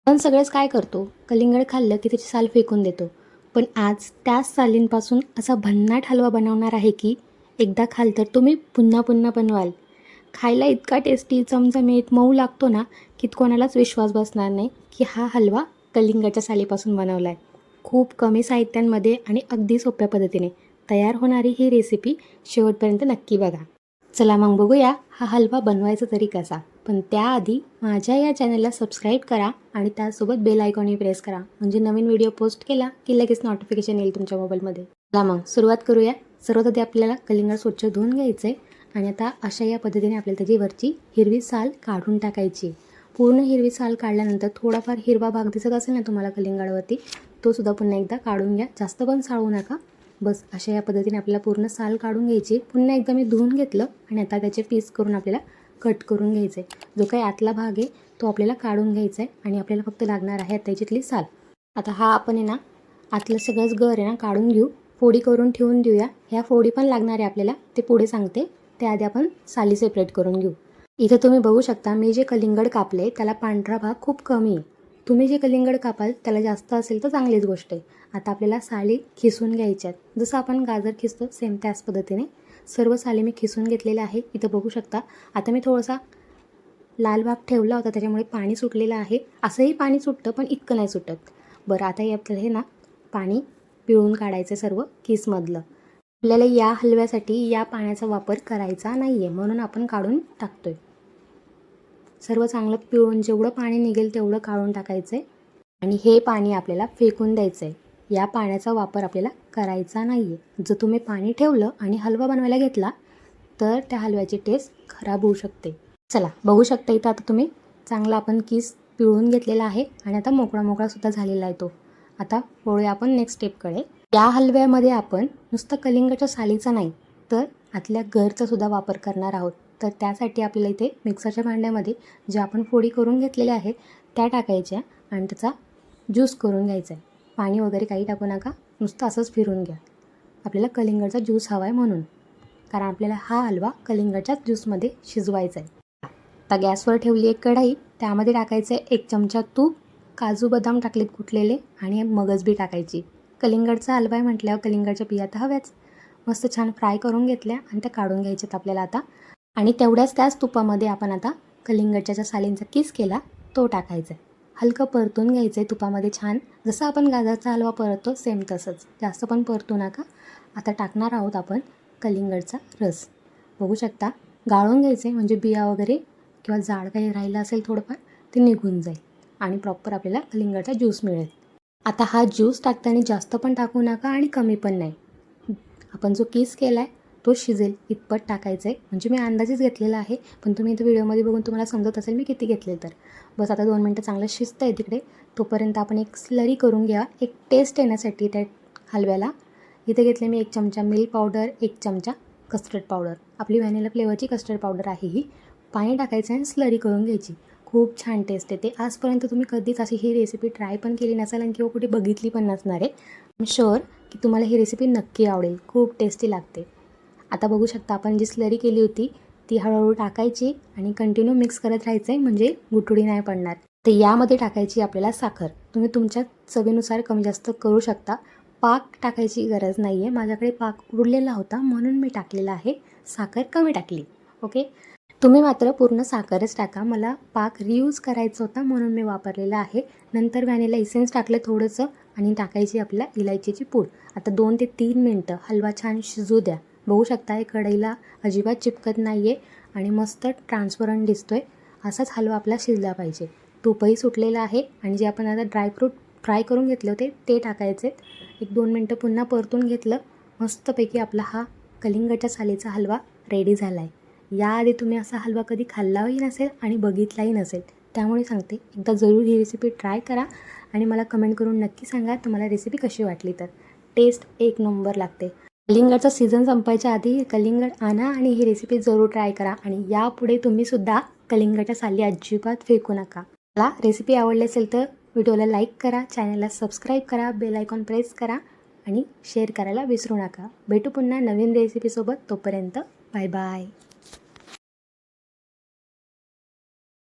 आपण सगळेच काय करतो, कलिंगड खाल्लं की त्याची साल फेकून देतो. पण आज त्याच सालींपासून असा भन्नाट हलवा बनवणार आहे की एकदा खाल तर तुम्ही पुन्हा पुन्हा बनवाल. खायला इतका टेस्टी, चमचमीत, मऊ लागतो ना की कोणालाच विश्वास बसणार नाही की हा हलवा कलिंगडच्या सालीपासून बनवला आहे. खूप कमी साहित्यांमध्ये आणि अगदी सोप्या पद्धतीने तयार होणारी ही रेसिपी शेवटपर्यंत नक्की बघा. चला मग बघूया हा हलवा बनवायचा तरी कसा. पण त्याआधी माझ्या या चॅनलला सबस्क्राईब करा आणि त्यासोबत बेल आयकॉनही प्रेस करा, म्हणजे नवीन व्हिडिओ पोस्ट केला की लगेच नोटिफिकेशन येईल तुमच्या मोबाईलमध्ये. चला मग सुरुवात करूया. सर्वात आधी आपल्याला कलिंगड स्वच्छ धुवून घ्यायचं आहे आणि आता अशा या पद्धतीने आपल्याला त्याची वरची हिरवी साल काढून टाकायची. पूर्ण हिरवी साल काढल्यानंतर थोडाफार हिरवा भाग दिसत असेल ना तुम्हाला कलिंगडावरती, तो सुद्धा पुन्हा एकदा काढून घ्या. जास्त पण साळू नका. बस अशा या पद्धतीने आपल्याला पूर्ण साल काढून घ्यायची. पुन्हा एकदा मी धुवून घेतलं आणि आता त्याचे पीस करून आपल्याला कट करून घ्यायचं आहे. जो काही आतला भाग आहे तो आपल्याला काढून घ्यायचा आहे आणि आपल्याला फक्त लागणार आहे त्याच्यातली साल. आता हा आपण आहे ना आतलं सगळंच गर आहे ना काढून घेऊ, फोडी करून ठेवून देऊया. ह्या फोडी पण लागणार आहे आपल्याला, ते पुढे सांगते. त्याआधी आपण साली सेपरेट करून घेऊ. इथं तुम्ही बघू शकता मी जे कलिंगड कापले त्याला पांढरा भाग खूप कमी आहे. तुम्ही जे कलिंगड कापाल त्याला जास्त असेल तर चांगलीच गोष्ट आहे. आता आपल्याला साली खिसून घ्यायच्यात. जसं आपण गाजर खिसतो सेम त्याच पद्धतीने सर्व साली मी खिसून घेतलेलं आहे. इथं बघू शकता. आता मी थोडासा लाल भाग ठेवला होता त्याच्यामुळे पाणी सुटलेलं आहे. असंही पाणी सुटतं पण इतकं नाही सुटत. बरं आता आपल्याला हे ना पाणी पिळून काढायचं सर्व किसमधलं. आपल्याला या हलव्यासाठी या पाण्याचा वापर करायचा नाही आहे, म्हणून आपण काढून टाकतोय. सर्व चांगलं पिळून जेवढं पाणी निघेल तेवढं काढून टाकायचं आहे आणि हे पाणी आपल्याला फेकून द्यायचं आहे. या पाण्याचा वापर आपल्याला करायचा नाही आहे. जर तुम्ही पाणी ठेवलं आणि हलवा बनवायला घेतला तर त्या हलव्याची टेस्ट खराब होऊ शकते. चला बघू शकता इथं आता तुम्ही चांगला आपण किस पिळून घेतलेला आहे आणि आता मोकळा मोकळा सुद्धा झालेला आहे तो. आता वळूया आपण नेक्स्ट स्टेपकडे. या हलव्यामध्ये आपण नुसतं कलिंगडच्या सालीचा नाही तर आतल्या गरचा सुद्धा वापर करणार आहोत. तर त्यासाठी आपल्याला इथे मिक्सरच्या भांड्यामध्ये ज्या आपण फोडी करून घेतलेल्या आहेत त्या टाकायच्या आणि त्याचा ज्यूस करून घ्यायचा आहे. पाणी वगैरे काही टाकू नका, नुसतं असंच फिरून घ्या. आपल्याला कलिंगडचा ज्यूस हवा आहे म्हणून, कारण आपल्याला हा हलवा कलिंगडच्या ज्यूसमध्ये शिजवायचा आहे. आता गॅसवर ठेवली एक कढाई, त्यामध्ये टाकायचं आहे 1 चमचा तूप, काजू बदाम टाकलेत कुटलेले आणि मगज बी टाकायची. कलिंगडचा हलवा आहे म्हटल्यावर कलिंगडच्या बिया तर हव्याच. मस्त छान फ्राय करून घेतल्या आणि त्या काढून घ्यायच्यात आपल्याला आता. आणि तेवढ्याच त्याच तुपामध्ये आपण आता कलिंगडच्या ज्या सालींचा किस केला तो टाकायचा आहे. हलकं परतून घ्यायचं आहे तुपामध्ये छान, जसं आपण गाजरचा हलवा परततो सेम तसंच. जास्त पण परतू नका. आता टाकणार आहोत आपण कलिंगडचा रस. बघू शकता गाळून घ्यायचे, म्हणजे बिया वगैरे किंवा जाड काही राहिलं असेल थोडंफार ते निघून जाईल आणि प्रॉपर आपल्याला कलिंगडचा ज्यूस मिळेल. आता हा ज्यूस टाकताना जास्त पण टाकू नका आणि कमी पण नाही. आपण जो किस केला आहे तो शिजेल इतपत टाकायचं आहे. म्हणजे मी अंदाजेच घेतलेला आहे, पण तुम्ही इथं व्हिडिओमध्ये बघून तुम्हाला समजत असेल मी किती घेतले तर. बस आता 2 मिनटं चांगलं शिजतं आहे तिकडे. तोपर्यंत आपण एक स्लरी करून घ्या एक टेस्ट येण्यासाठी त्या हलव्याला. इथे घेतले मी 1 चमचा मिल्क पावडर, 1 चमचा कस्टर्ड पावडर. आपली व्हॅनिला फ्लेवरची कस्टर्ड पावडर आहे ही. पाणी टाकायचं आणि स्लरी करून घ्यायची. खूप छान टेस्ट येते. आजपर्यंत तुम्ही कधीच अशी ही रेसिपी ट्राय पण केली नसेल आणि किंवा कुठे बघितली पण नसणार आहे. आय एम शुअर की तुम्हाला ही रेसिपी नक्की आवडेल. खूप टेस्टी लागते. आता बघू शकता आपण जी स्लरी केली होती ती हळूहळू टाकायची आणि कंटिन्यू मिक्स करत राहायचं आहे, म्हणजे गुठळी नाही पडणार. तर यामध्ये टाकायची आपल्याला साखर. तुम्ही तुमच्या चवीनुसार कमी जास्त करू शकता. पाक टाकायची गरज नाही आहे. माझ्याकडे पाक उरलेला होता म्हणून मी टाकलेला आहे. साखर कमी टाकली. ओके. तुम्ही मात्र पूर्ण साखरच टाका. मला पाक रियूज करायचा होता म्हणून मी वापरलेला आहे. नंतर व्हॅनिला इसेन्स टाकलं थोडंसं आणि टाकायची आपल्याला इलायचीची पूड. आता 2 ते 3 मिनटं हलवा छान शिजू द्या. बघू शकता हे कढईला अजिबात चिपकत नाही आहे आणि मस्त ट्रान्सपरंट दिसतो आहे. असाच हलवा आपला शिजला पाहिजे. तूपही सुटलेलं आहे आणि जे आपण आता ड्रायफ्रूट फ्राय करून घेतले होते ते टाकायचे. 1-2 मिनटं पुन्हा परतून घेतलं. मस्तपैकी आपला हा कलिंगडच्या सालीचा हलवा रेडी झाला आहे. याआधी तुम्ही असा हलवा कधी खाल्लाही नसेल आणि बघितलाही नसेल, त्यामुळे सांगते एकदा जरूर ही रेसिपी ट्राय करा आणि मला कमेंट करून नक्की सांगा तुम्हाला रेसिपी कशी वाटली. तर टेस्ट 1 नंबर लागते. कलिंगडचा सीझन संपायच्या आधी कलिंगड आणा आणि ही रेसिपी जरूर ट्राय करा आणि यापुढे तुम्हीसुद्धा कलिंगडच्या साली अजिबात फेकू नका. मला रेसिपी आवडली असेल तर व्हिडिओला लाईक करा, चॅनलला सबस्क्राईब करा, बेल आयकॉन प्रेस करा आणि शेअर करायला विसरू नका. भेटू पुन्हा नवीन रेसिपीसोबत. तोपर्यंत बाय बाय.